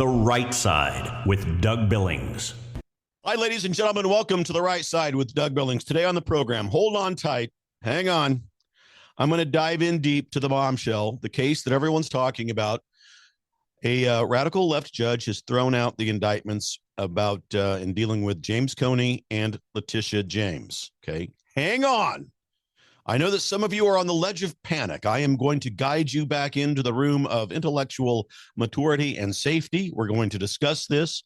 The Right Side with Doug Billings. Hi, ladies and gentlemen. Welcome to The Right Side with Doug Billings. Today on the program, hold on tight. Hang on. I'm going to dive in deep to the bombshell, the case that everyone's talking about. A radical left judge has thrown out the indictments about in dealing with James Comey and Letitia James. Okay, hang on. I know that some of you are on the ledge of panic. I am going to guide you back into the room of intellectual maturity and safety. We're going to discuss this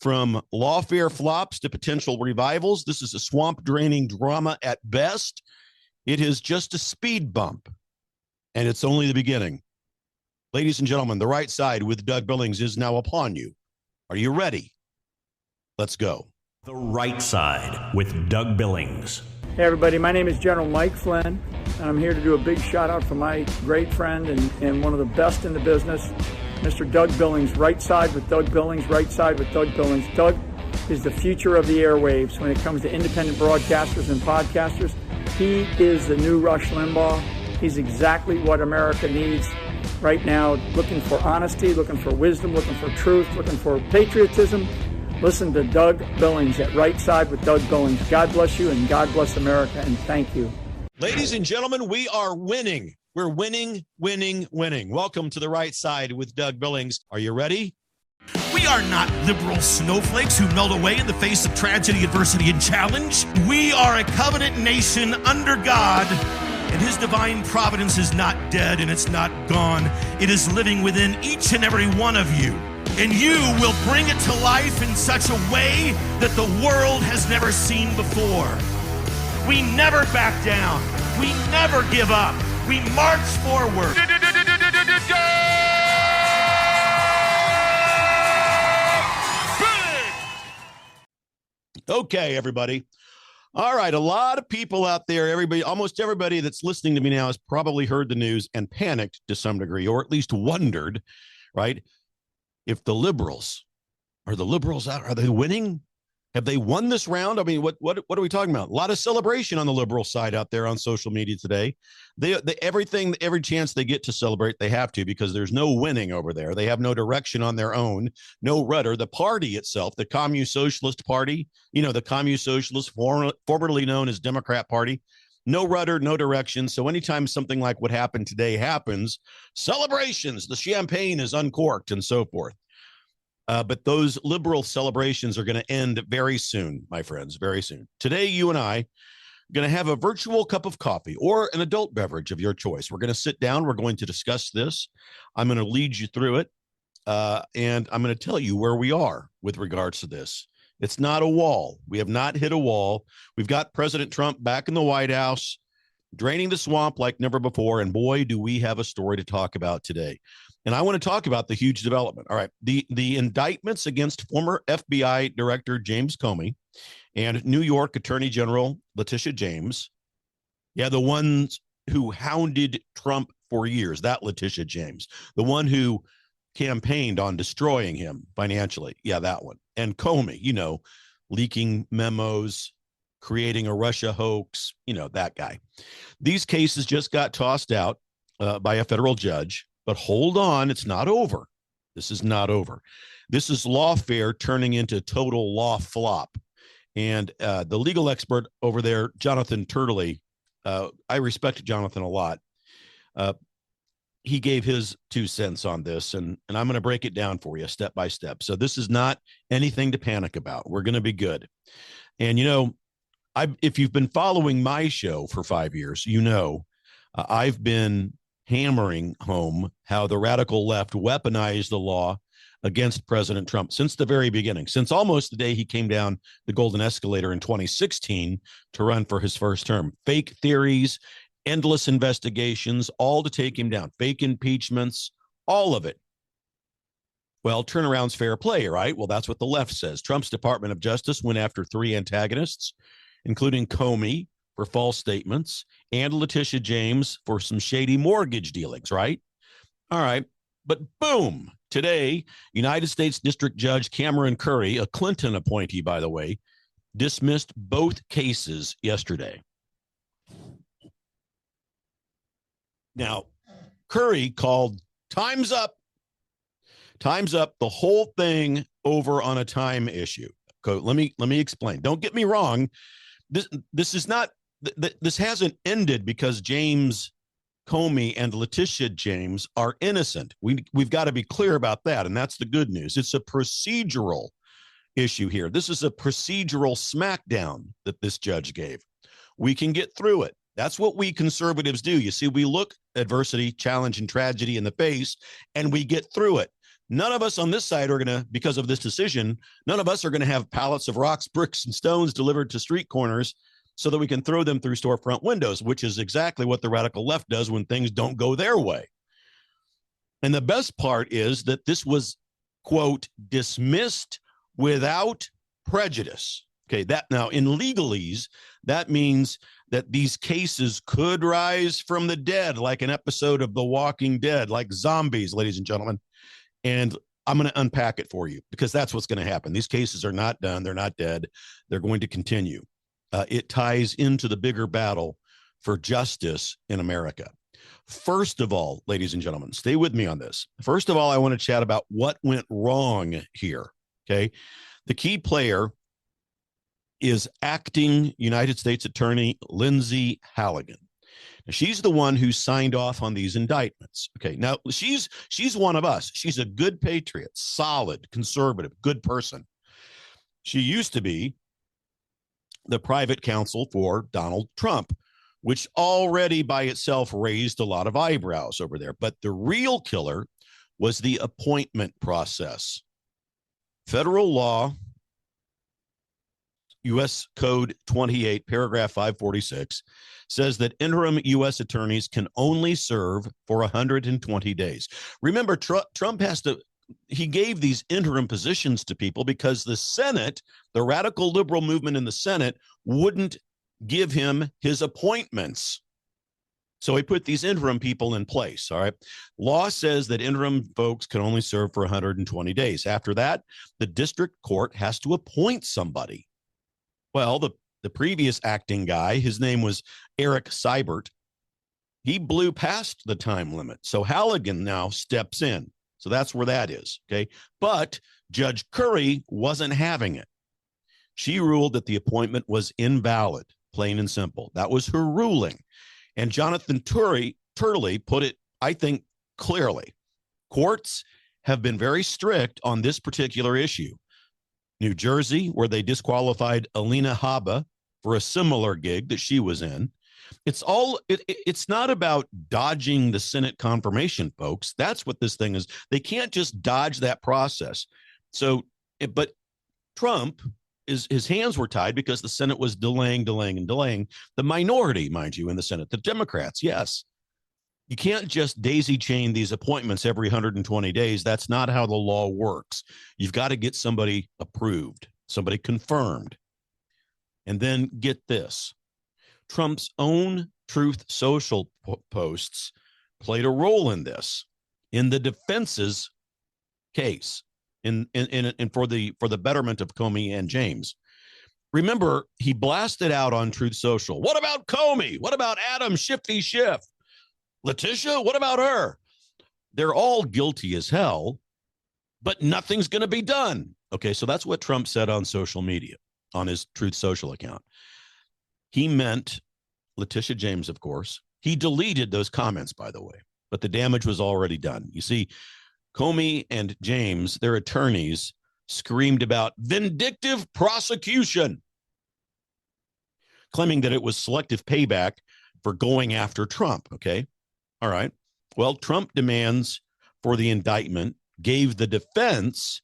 from lawfare flops to potential revivals. This is a swamp draining drama at best. It is just a speed bump, and it's only the beginning. Ladies and gentlemen, The Right Side with Doug Billings is now upon you. Are you ready? Let's go. The Right Side with Doug Billings. Hey everybody, my name is General Mike Flynn, and I'm here to do a big shout out for my great friend and one of the best in the business, Mr. Doug Billings. Right Side with Doug Billings, Right Side with Doug Billings. Doug is the future of the airwaves when it comes to independent broadcasters and podcasters. He is the new Rush Limbaugh. He's exactly what America needs right now, looking for honesty, looking for wisdom, looking for truth, looking for patriotism. Listen to Doug Billings at Right Side with Doug Billings. God bless you and God bless America, and thank you. Ladies and gentlemen, we are winning. We're winning, winning, winning. Welcome to The Right Side with Doug Billings. Are you ready? We are not liberal snowflakes who melt away in the face of tragedy, adversity, and challenge. We are a covenant nation under God, and His divine providence is not dead and it's not gone. It is living within each and every one of you. And you will bring it to life in such a way that the world has never seen before. We never back down. We never give up. We march forward. Okay, everybody. All right, a lot of people out there, almost everybody that's listening to me now has probably heard the news and panicked to some degree, or at least wondered, right? If the liberals, are the liberals out? Are they winning? Have they won this round? I mean, what are we talking about? A lot of celebration on the liberal side out there on social media today. Every chance they get to celebrate, they have to, because there's no winning over there. They have no direction on their own, no rudder. The party itself, the Communist Socialist Party, the Communist Socialist, formerly known as Democrat Party, no rudder, no direction. So anytime something like what happened today happens, celebrations, the champagne is uncorked and so forth. But those liberal celebrations are going to end very soon, my friends, very soon. Today, you and I are going to have a virtual cup of coffee or an adult beverage of your choice. We're going to sit down. We're going to discuss this. I'm going to lead you through it. And I'm going to tell you where we are with regards to this. It's not a wall. We have not hit a wall. We've got President Trump back in the White House, draining the swamp like never before. And boy, do we have a story to talk about today. And I want to talk about the huge development. All right. The indictments against former FBI Director James Comey and New York Attorney General Letitia James. Yeah, the ones who hounded Trump for years, that Letitia James, the one who campaigned on destroying him financially. Yeah, that one. And Comey, leaking memos, creating a Russia hoax, that guy. These cases just got tossed out by a federal judge. But hold on, it's not over. This is not over. This is lawfare turning into total law flop. And the legal expert over there, Jonathan Turtley, I respect Jonathan a lot. He gave his 2 cents on this, and I'm going to break it down for you step by step. So this is not anything to panic about. We're going to be good. And, if you've been following my show for 5 years, I've been hammering home how the radical left weaponized the law against President Trump since the very beginning, since almost the day he came down the golden escalator in 2016 to run for his first term. Fake theories, endless investigations, all to take him down, fake impeachments, all of it. Well, turnaround's fair play, right? Well, that's what the left says. Trump's Department of Justice went after 3 antagonists, including Comey for false statements and Letitia James for some shady mortgage dealings, right? All right. But boom, today, United States District Judge Cameron Curry, a Clinton appointee, by the way, dismissed both cases yesterday. Now, Curry called time's up Time's up the whole thing over on a time issue. Let me explain. Don't get me wrong. This is not, this hasn't ended because James Comey and Letitia James are innocent. We've got to be clear about that. And that's the good news. It's a procedural issue here. This is a procedural smackdown that this judge gave. We can get through it. That's what we conservatives do. You see, we look adversity, challenge, and tragedy in the face, and we get through it. None of us on this side are going to, because of this decision, none of us are going to have pallets of rocks, bricks, and stones delivered to street corners so that we can throw them through storefront windows, which is exactly what the radical left does when things don't go their way. And the best part is that this was, quote, dismissed without prejudice. Okay, that now in legalese, that means that these cases could rise from the dead, like an episode of The Walking Dead, like zombies, ladies and gentlemen. And I'm going to unpack it for you because that's what's going to happen. These cases are not done. They're not dead. They're going to continue. It ties into the bigger battle for justice in America. First of all, ladies and gentlemen, stay with me on this. First of all, I want to chat about what went wrong here. Okay. The key player is acting United States Attorney Lindsay Halligan. Now, she's the one who signed off on these indictments. Okay, now she's one of us. She's a good patriot, solid, conservative, good person. She used to be the private counsel for Donald Trump, which already by itself raised a lot of eyebrows over there. But the real killer was the appointment process. Federal law, U.S. Code 28, paragraph 546, says that interim U.S. attorneys can only serve for 120 days. Remember, Trump he gave these interim positions to people because the Senate, the radical liberal movement in the Senate, wouldn't give him his appointments. So he put these interim people in place, all right? Law says that interim folks can only serve for 120 days. After that, the district court has to appoint somebody. Well, the previous acting guy, his name was Eric Seibert, he blew past the time limit. So Halligan now steps in. So that's where that is, okay? But Judge Curry wasn't having it. She ruled that the appointment was invalid, plain and simple. That was her ruling. And Jonathan Turley put it, I think, clearly. Courts have been very strict on this particular issue. New Jersey, where they disqualified Alina Habba for a similar gig that she was in. It's not about dodging the Senate confirmation, folks. That's what this thing is. They can't just dodge that process. So, but Trump, his hands were tied because the Senate was delaying. The minority, mind you, in the Senate, the Democrats, yes. You can't just daisy chain these appointments every 120 days. That's not how the law works. You've got to get somebody approved, somebody confirmed. And then get this. Trump's own Truth Social posts played a role in this, in the defense's case, in for the betterment of Comey and James. Remember, he blasted out on Truth Social. What about Comey? What about Adam Shifty Schiff? Letitia, what about her? They're all guilty as hell, but nothing's going to be done. Okay, so that's what Trump said on social media, on his Truth Social account. He meant Letitia James, of course. He deleted those comments, by the way, but the damage was already done. You see, Comey and James, their attorneys, screamed about vindictive prosecution, claiming that it was selective payback for going after Trump, okay? All right. Well, Trump demands for the indictment gave the defense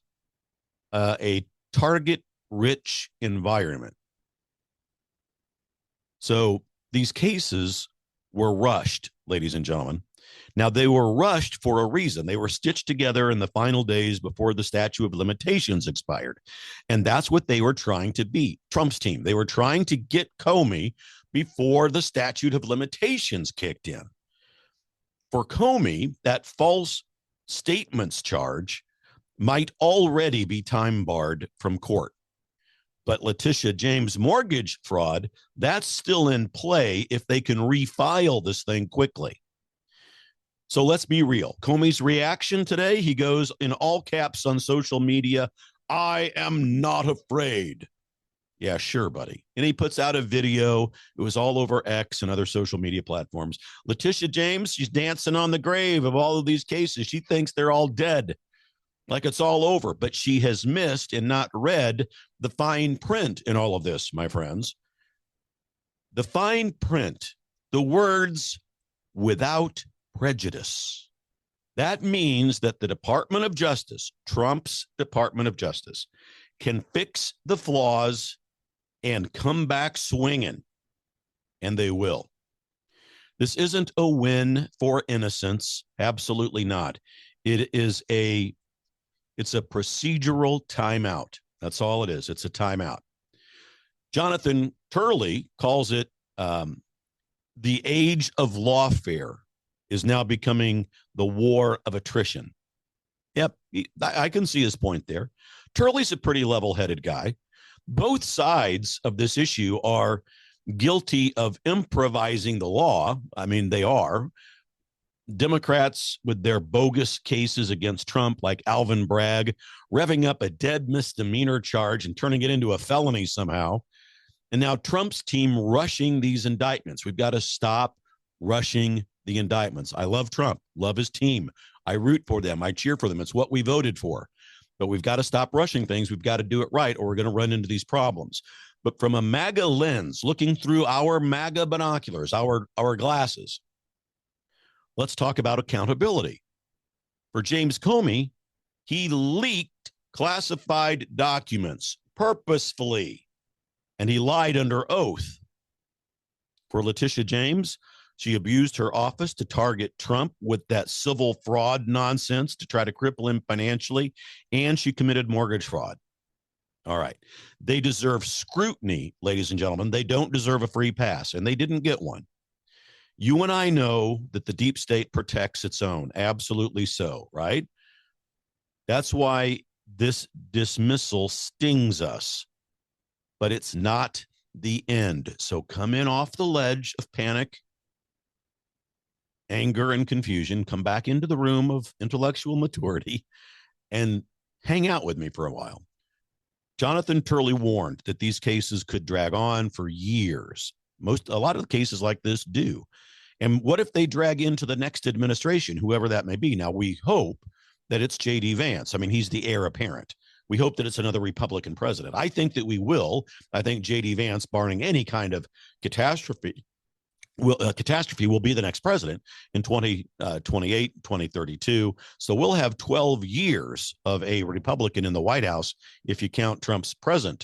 a target-rich environment. So these cases were rushed, ladies and gentlemen. Now, they were rushed for a reason. They were stitched together in the final days before the statute of limitations expired. And that's what they were trying to beat, Trump's team. They were trying to get Comey before the statute of limitations kicked in. For Comey, that false statements charge might already be time barred from court. But Letitia James mortgage fraud, that's still in play if they can refile this thing quickly. So let's be real. Comey's reaction today, he goes in all caps on social media, I am not afraid. Yeah, sure, buddy. And he puts out a video. It was all over X and other social media platforms. Letitia James, she's dancing on the grave of all of these cases. She thinks they're all dead, like it's all over. But she has missed and not read the fine print in all of this, my friends. The fine print, the words without prejudice. That means that the Department of Justice, Trump's Department of Justice, can fix the flaws and come back swinging, and they will. This isn't a win for innocence, absolutely not. It's a procedural timeout. That's all it is. It's a timeout. Jonathan Turley calls it the age of lawfare is now becoming the war of attrition. Yep, I can see his point there. Turley's a pretty level-headed guy. Both sides of this issue are guilty of improvising the law. I mean, they are. Democrats with their bogus cases against Trump, like Alvin Bragg, revving up a dead misdemeanor charge and turning it into a felony somehow. And now Trump's team rushing these indictments. We've got to stop rushing the indictments. I love Trump, love his team. I root for them. I cheer for them. It's what we voted for. But we've got to stop rushing things. We've got to do it right, or we're going to run into these problems. But from a MAGA lens, looking through our MAGA binoculars, our glasses, let's talk about accountability. For James Comey, he leaked classified documents purposefully, and he lied under oath. For Letitia James, she abused her office to target Trump with that civil fraud nonsense to try to cripple him financially, and she committed mortgage fraud. All right. They deserve scrutiny, ladies and gentlemen. They don't deserve a free pass, and they didn't get one. You and I know that the deep state protects its own. Absolutely so, right? That's why this dismissal stings us, but it's not the end. So come in off the ledge of panic, anger, and confusion, come back into the room of intellectual maturity and hang out with me for a while. Jonathan Turley warned that these cases could drag on for years. A lot of the cases like this do. And what if they drag into the next administration, whoever that may be? Now, we hope that it's J.D. Vance. I mean, he's the heir apparent. We hope that it's another Republican president. I think that we will. I think J.D. Vance, barring any kind of catastrophe, will be the next president in 2028, 2032. So we'll have 12 years of a Republican in the White House if you count Trump's present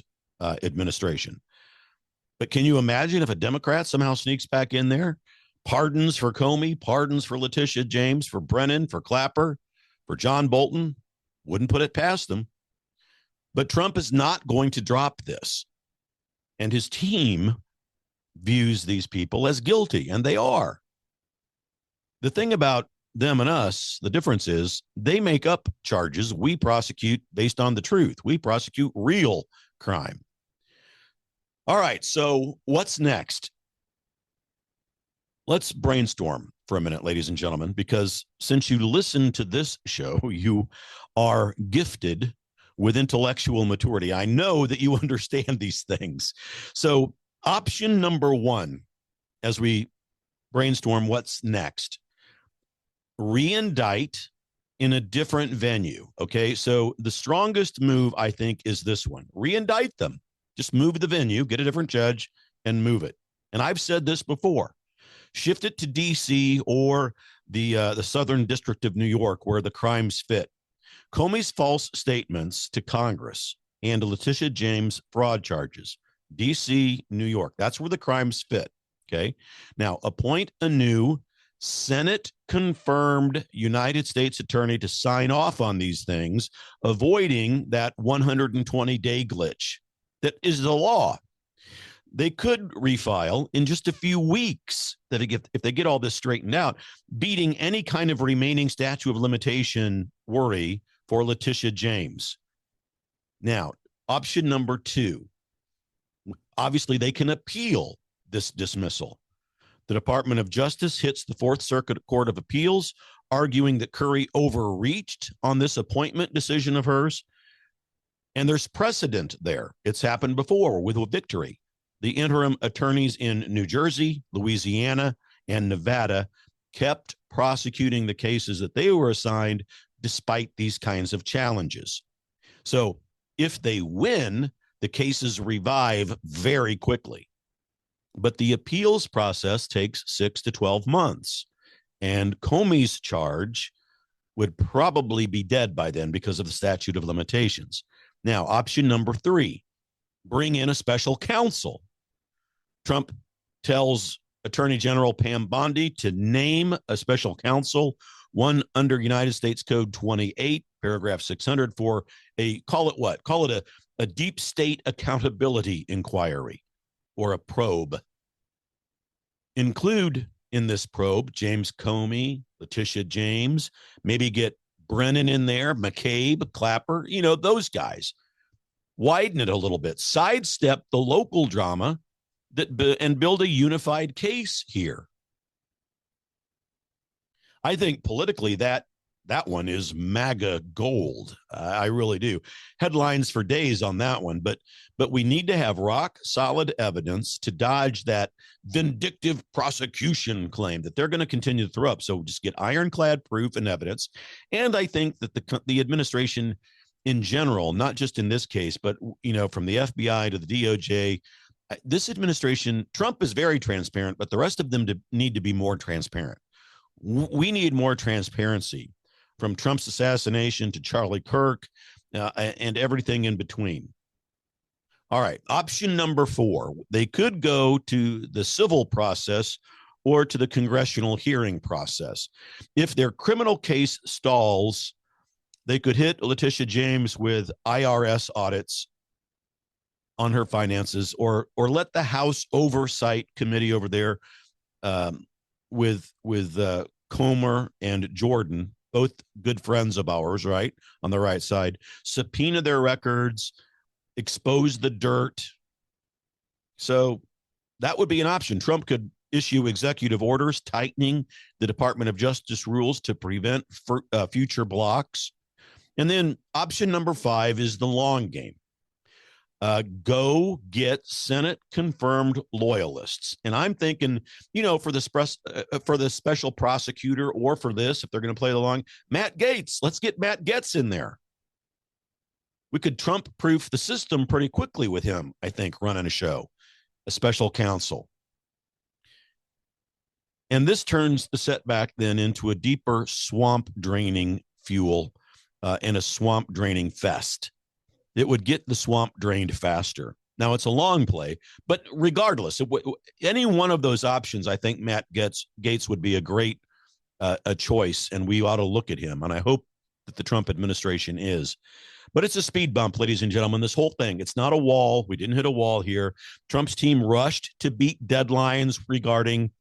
administration. But can you imagine if a Democrat somehow sneaks back in there? Pardons for Comey, pardons for Letitia James, for Brennan, for Clapper, for John Bolton. Wouldn't put it past them. But Trump is not going to drop this. And his team views these people as guilty, and they are. The thing about them and us, the difference is they make up charges. We prosecute based on the truth. We prosecute real crime. All right, so what's next? Let's brainstorm for a minute, ladies and gentlemen, because since you listen to this show, you are gifted with intellectual maturity. I know that you understand these things. So option number one, as we brainstorm what's next, re-indict in a different venue. Okay, so the strongest move, I think, is this one. Re-indict them. Just move the venue, get a different judge, and move it. And I've said this before. Shift it to D.C. or the Southern District of New York, where the crimes fit. Comey's false statements to Congress and Letitia James fraud charges. D.C., New York. That's where the crimes fit. Okay. Now, appoint a new Senate-confirmed United States attorney to sign off on these things, avoiding that 120-day glitch that is the law. They could refile in just a few weeks if they get all this straightened out, beating any kind of remaining statute of limitation worry for Letitia James. Now, option number two, obviously they can appeal this dismissal. The Department of Justice hits the Fourth Circuit Court of Appeals arguing that Curry overreached on this appointment decision of hers. And there's precedent there. It's happened before with a victory. The interim attorneys in New Jersey, Louisiana, and Nevada kept prosecuting the cases that they were assigned despite these kinds of challenges. So if they win, the cases revive very quickly. But the appeals process takes 6 to 12 months. And Comey's charge would probably be dead by then because of the statute of limitations. Now, option number 3, bring in a special counsel. Trump tells Attorney General Pam Bondi to name a special counsel, one under United States Code 28, paragraph 600, for call it a deep state accountability inquiry or a probe. Include in this probe James Comey, Letitia James, maybe get Brennan in there, McCabe, Clapper, those guys. Widen it a little bit, sidestep the local drama and build a unified case here. I think politically that one is MAGA gold. I really do. Headlines for days on that one, but we need to have rock solid evidence to dodge that vindictive prosecution claim that they're going to continue to throw up. So just get ironclad proof and evidence. And I think that the administration in general, not just in this case, but from the FBI to the DOJ, this administration, Trump is very transparent, but the rest of them need to be more transparent. We need more transparency, from Trump's assassination to Charlie Kirk and everything in between. All right, option number 4, they could go to the civil process or to the congressional hearing process. If their criminal case stalls, they could hit Letitia James with IRS audits on her finances, or let the House Oversight Committee over there with Comer and Jordan, both good friends of ours, right, on the right side, subpoena their records, expose the dirt. So that would be an option. Trump could issue executive orders tightening the Department of Justice rules to prevent future blocks. And then option number 5 is the long game. Go get Senate confirmed loyalists. And I'm thinking, for the special prosecutor, or for this, if they're going to play the long, Matt Gaetz, let's get Matt Gaetz in there. We could Trump proof the system pretty quickly with him, I think, running a show, a special counsel. And this turns the setback then into a deeper swamp draining fuel and a swamp draining fest. It would get the swamp drained faster. Now, it's a long play, but regardless, any one of those options, I think Matt Gaetz would be a great a choice, and we ought to look at him. And I hope that the Trump administration is. But it's a speed bump, ladies and gentlemen, this whole thing. It's not a wall. We didn't hit a wall here. Trump's team rushed to beat deadlines regarding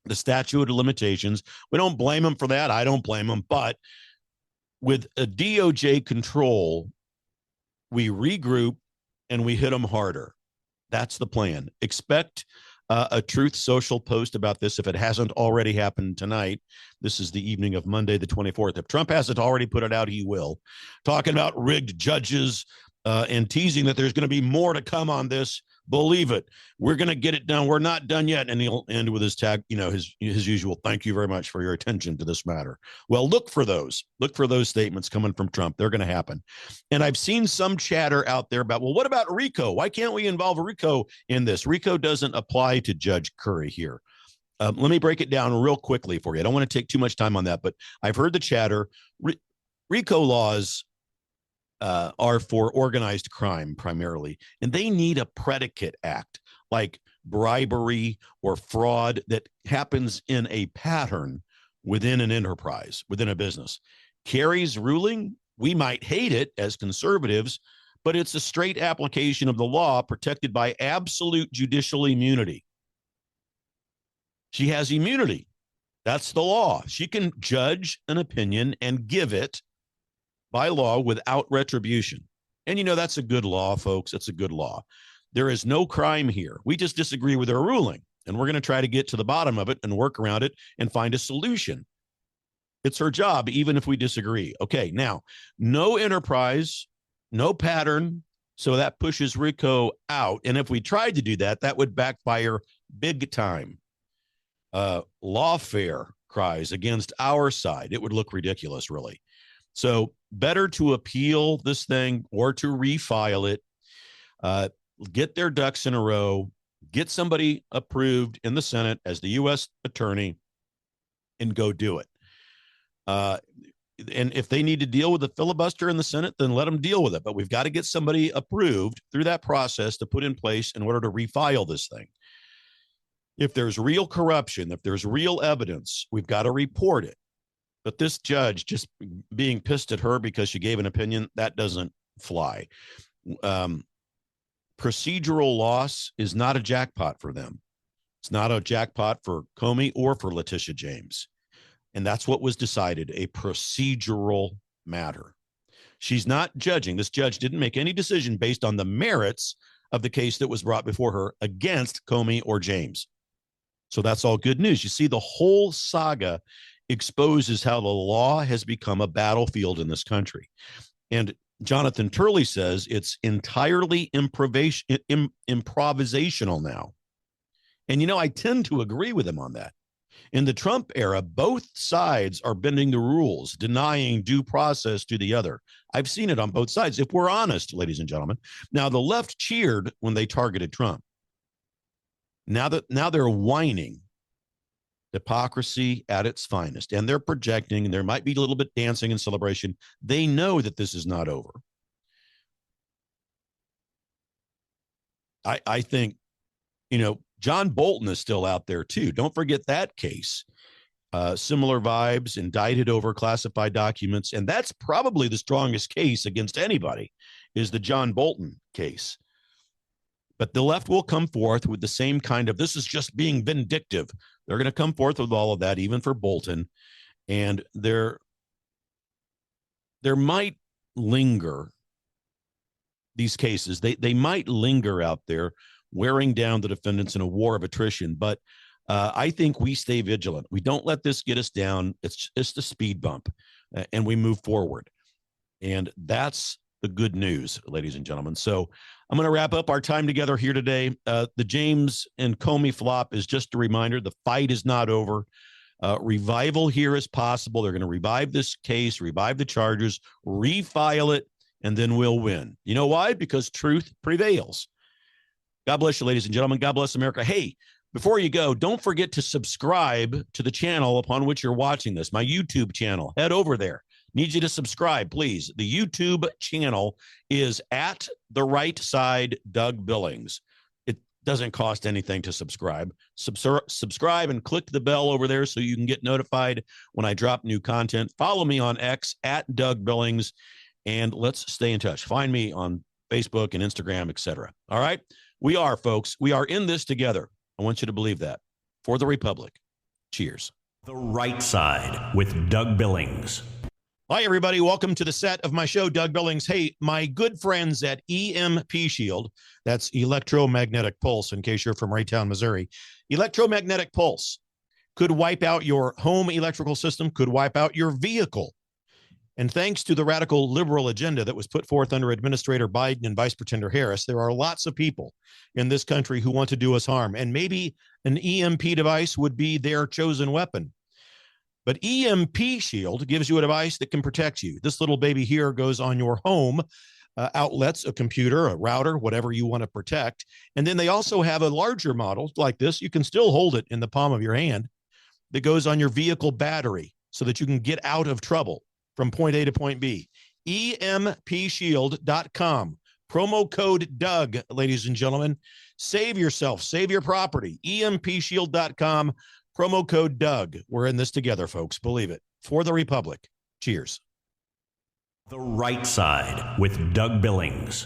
the statute of limitations. We don't blame him for that. I don't blame him. But with a DOJ control, we regroup and we hit them harder. That's the plan. Expect a Truth Social post about this if it hasn't already happened tonight. This is the evening of Monday, the 24th. If Trump hasn't already put it out, he will. Talking about rigged judges and teasing that there's going to be more to come on this. Believe it. We're going to get it done. We're not done yet. And he'll end with his tag, his usual, thank you very much for your attention to this matter. Well, look for those statements coming from Trump. They're going to happen. And I've seen some chatter out there about, well, what about RICO? Why can't we involve RICO in this? RICO doesn't apply to Judge Curry here. Let me break it down real quickly for you. I don't want to take too much time on that, but I've heard the chatter. RICO laws are for organized crime primarily, and they need a predicate act like bribery or fraud that happens in a pattern within an enterprise, within a business. Kerry's ruling, we might hate it as conservatives, but it's a straight application of the law protected by absolute judicial immunity. She has immunity. That's the law. She can judge an opinion and give it by law without retribution. And that's a good law, folks. It's a good law. There is no crime here. We just disagree with her ruling, and we're going to try to get to the bottom of it and work around it and find a solution. It's her job, even if we disagree. Okay, now, no enterprise, no pattern. So that pushes Rico out. And if we tried to do that, that would backfire big time. Lawfare cries against our side. It would look ridiculous, really. So better to appeal this thing or to refile it, get their ducks in a row, get somebody approved in the Senate as the U.S. attorney, and go do it. And if they need to deal with the filibuster in the Senate, then let them deal with it. But we've got to get somebody approved through that process to put in place in order to refile this thing. If there's real corruption, if there's real evidence, we've got to report it. But this judge just being pissed at her because she gave an opinion, that doesn't fly. Procedural loss is not a jackpot for them. It's not a jackpot for Comey or for Letitia James. And that's what was decided, a procedural matter. She's not judging. This judge didn't make any decision based on the merits of the case that was brought before her against Comey or James. So that's all good news. You see, the whole saga exposes how the law has become a battlefield in this country. And Jonathan Turley says it's entirely improvisational now. And, you know, I tend to agree with him on that. In the Trump era, both sides are bending the rules, denying due process to the other. I've seen it on both sides, if we're honest, ladies and gentlemen. Now, the left cheered when they targeted Trump. Now they're whining. Hypocrisy at its finest. And they're projecting, and there might be a little bit dancing and celebration. They know that this is not over. I think, you know, John Bolton is still out there too. Don't forget that case. Similar vibes, indicted over classified documents. And that's probably the strongest case against anybody, is the John Bolton case. But the left will come forth with the same kind of, this is just being vindictive. They're going to come forth with all of that, even for Bolton. And there might linger these cases. They might linger out there, wearing down the defendants in a war of attrition. But I think we stay vigilant. We don't let this get us down. It's just a speed bump, and we move forward. And that's the good news, ladies and gentlemen. So I'm going to wrap up our time together here today. The James and Comey flop is just a reminder. The fight is not over. Revival here is possible. They're going to revive this case, revive the charges, refile it, and then we'll win. You know why? Because truth prevails. God bless you, ladies and gentlemen. God bless America. Hey, before you go, don't forget to subscribe to the channel upon which you're watching this, my YouTube channel. Head over there. Need you to subscribe, please. The YouTube channel is at the right side, Doug Billings. It doesn't cost anything to subscribe. Subscribe and click the bell over there so you can get notified when I drop new content. Follow me on X at Doug Billings, and let's stay in touch. Find me on Facebook and Instagram, etc. All right? We are, folks. We are in this together. I want you to believe that. For the Republic. Cheers. The Right Side with Doug Billings. Hi, everybody. Welcome to the set of my show, Doug Billings. Hey, my good friends at EMP Shield, that's electromagnetic pulse, in case you're from Raytown, Missouri. Electromagnetic pulse could wipe out your home electrical system, could wipe out your vehicle. And thanks to the radical liberal agenda that was put forth under Administrator Biden and Vice Pretender Harris, there are lots of people in this country who want to do us harm. And maybe an EMP device would be their chosen weapon. But EMP Shield gives you a device that can protect you. This little baby here goes on your home outlets, a computer, a router, whatever you want to protect. And then they also have a larger model like this. You can still hold it in the palm of your hand that goes on your vehicle battery so that you can get out of trouble from point A to point B. EMPshield.com. Promo code Doug, ladies and gentlemen. Save yourself. Save your property. EMPshield.com. Promo code Doug. We're in this together, folks. Believe it. For the Republic. Cheers. The Right Side with Doug Billings.